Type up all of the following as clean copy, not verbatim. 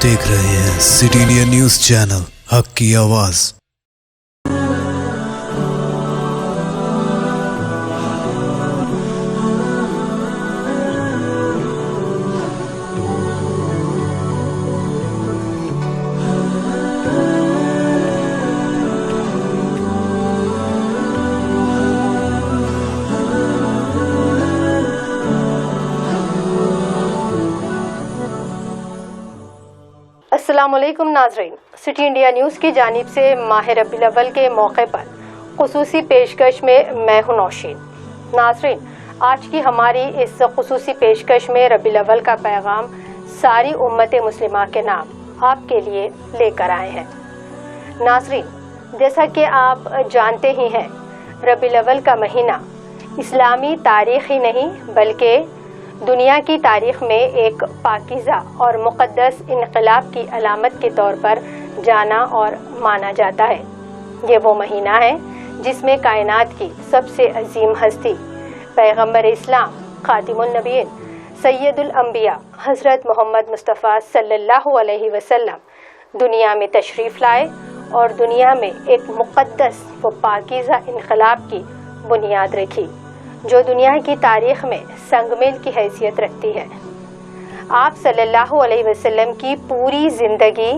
देख रहे हैं सिटी इंडिया न्यूज़ चैनल हक की आवाज़। अस्सलामुअलैकुम नाज़रीन, सिटी इंडिया न्यूज़ की जानिब से माह रबीउल अव्वल के मौके पर खुसूसी पेशकश में मैं हूं नौशीन। नाज़रीन, आज की हमारी इस खुसूसी पेशकश में रबीउल अव्वल का पैगाम सारी उम्मत मुस्लिमा के नाम आपके लिए लेकर आए हैं। नाज़रीन, जैसा कि आप जानते ही हैं, रबीउल अव्वल का महीना इस्लामी तारीख़ ही नहीं बल्कि दुनिया की तारीख़ में एक पाकीज़ा और मुक़द्दस इनक़लाब की अलामत के तौर पर जाना और माना जाता है। ये वो महीना है जिसमें कायनात की सबसे अजीम हस्ती पैगम्बर इस्लाम ख़ातिमुन नबीय्यीन सैयदुल अंबिया हज़रत मोहम्मद मुस्तफ़ा सल्लल्लाहु अलैहि वसल्लम दुनिया में तशरीफ़ लाए और दुनिया में एक मुक़द्दस व पाकीज़ा इनक़लाब की बुनियाद रखी जो दुनिया की तारीख़ में संगमेल की हैसियत रखती है। आप सल्लल्लाहु अलैहि वसल्लम की पूरी ज़िंदगी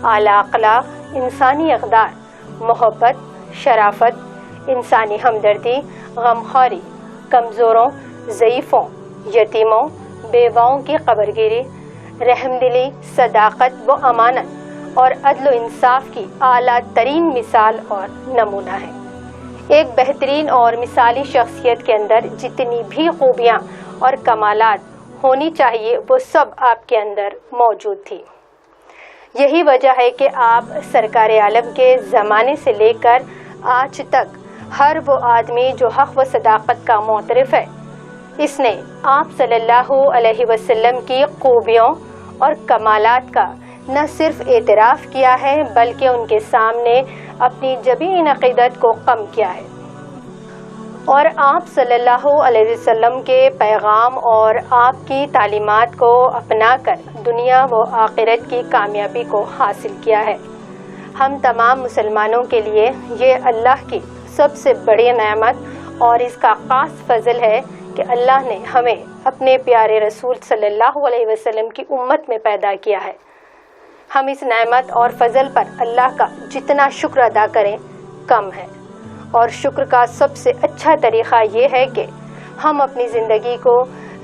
आला अख़लाक़, इंसानी अक़दार, मोहब्बत, शराफत, इंसानी हमदर्दी, गमख़ारी, कमज़ोरों, ज़ईफ़ों, यतीमों, बेवाओं की क़ब्रगिरी, रहमदिली, सदाक़त व अमानत और अदल व इंसाफ़ की आला तरीन मिसाल और नमूना है। एक बेहतरीन और मिसाली शख्सियत के अंदर जितनी भी खूबियाँ और कमालात होनी चाहिए वो सब आपके अंदर मौजूद थी। यही वजह है कि आप सरकार आलम के ज़माने से लेकर आज तक हर वो आदमी जो हक़ व सदाक़त का मोतरफ़ है, इसने आप सल्लल्लाहु अलैहि वसल्लम की खूबियों और कमालात का न सिर्फ एतराफ़ किया है बल्कि उनके सामने अपनी जबीन अक़ीदत को कम किया है और आप सल्लल्लाहु अलैहि वसल्लम के पैगाम और आपकी तालीमात को अपनाकर दुनिया व आखिरत की कामयाबी को हासिल किया है। हम तमाम मुसलमानों के लिए ये अल्लाह की सबसे बड़ी नेमत और इसका ख़ास फ़ज़ल है कि अल्लाह ने हमें अपने प्यारे रसूल सल्लल्लाहु अलैहि वसल्लम की उम्मत में पैदा किया है। हम इस नेमत और फ़ज़ल पर अल्लाह का जितना शुक्र अदा करें कम है और शुक्र का सबसे अच्छा तरीक़ा ये है कि हम अपनी ज़िंदगी को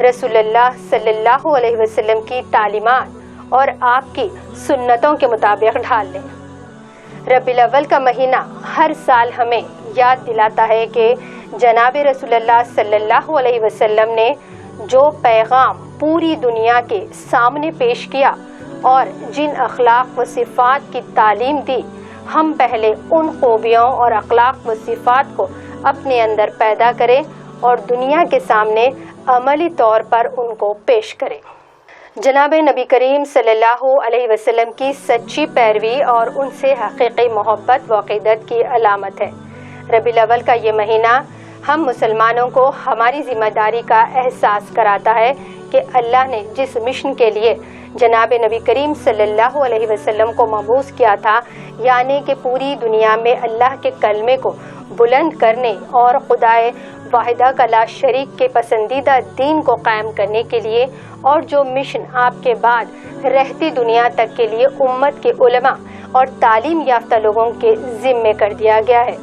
रसूलुल्लाह सल्लल्लाहु अलैहि वसल्लम की तालीमात और आपकी सुन्नतों के मुताबिक ढाल लें। रबीउल अव्वल का महीना हर साल हमें याद दिलाता है कि जनाब रसूलुल्लाह सल्लल्लाहु अलैहि वसल्लम ने जो पैगाम पूरी दुनिया के सामने पेश किया और जिन अखलाक व सिफ़ात की तालीम दी, हम पहले उन खूबियों और अखलाक व सिफ़ात को अपने अंदर पैदा करें और दुनिया के सामने अमली तौर पर उनको पेश करें। जनाब नबी करीम सल्लल्लाहु अलैहि वसल्लम की सच्ची पैरवी और उनसे हकीकी मोहब्बत व अक़ीदत की अलामत है। रबीउल अव्वल का ये महीना हम मुसलमानों को हमारी ज़िम्मेदारी का एहसास कराता है कि अल्लाह ने जिस मिशन के लिए जनाब नबी करीम सल्लल्लाहु अलैहि वसल्लम को मबूस किया था, यानी कि पूरी दुनिया में अल्लाह के कलमे को बुलंद करने और खुदाए वाहिदा का ला शरीक के पसंदीदा दीन को कायम करने के लिए, और जो मिशन आपके बाद रहती दुनिया तक के लिए उम्मत के उलमा और तालीम याफ्ता लोगों के ज़िम्मे कर दिया गया है।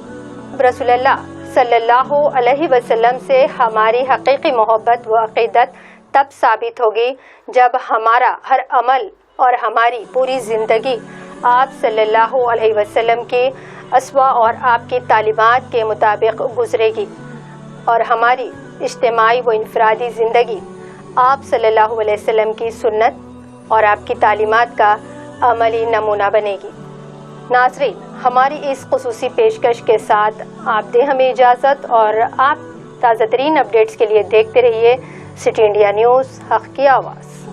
रसूलुल्लाह सल्लल्लाहु अलैहि वसल्लम से हमारी हकीकी मोहब्बत व अक़ीदत तब साबित होगी जब हमारा हर अमल और हमारी पूरी ज़िंदगी आप सल्लल्लाहु अलैहि वसल्लम के अस्वा और आपकी तालीमात के मुताबिक गुजरेगी और हमारी इज्तिमाई व इनफरादी ज़िंदगी आप सल्लल्लाहु अलैहि वसल्लम की सुन्नत और आपकी तालीमात का अमली नमूना बनेगी। नाज़रीन, हमारी इस खुसूसी पेशकश के साथ आप दें हमें इजाज़त और आप ताज़ा तरीन अपडेट्स के लिए देखते रहिए सिटी इंडिया न्यूज़ हक़ की आवाज़।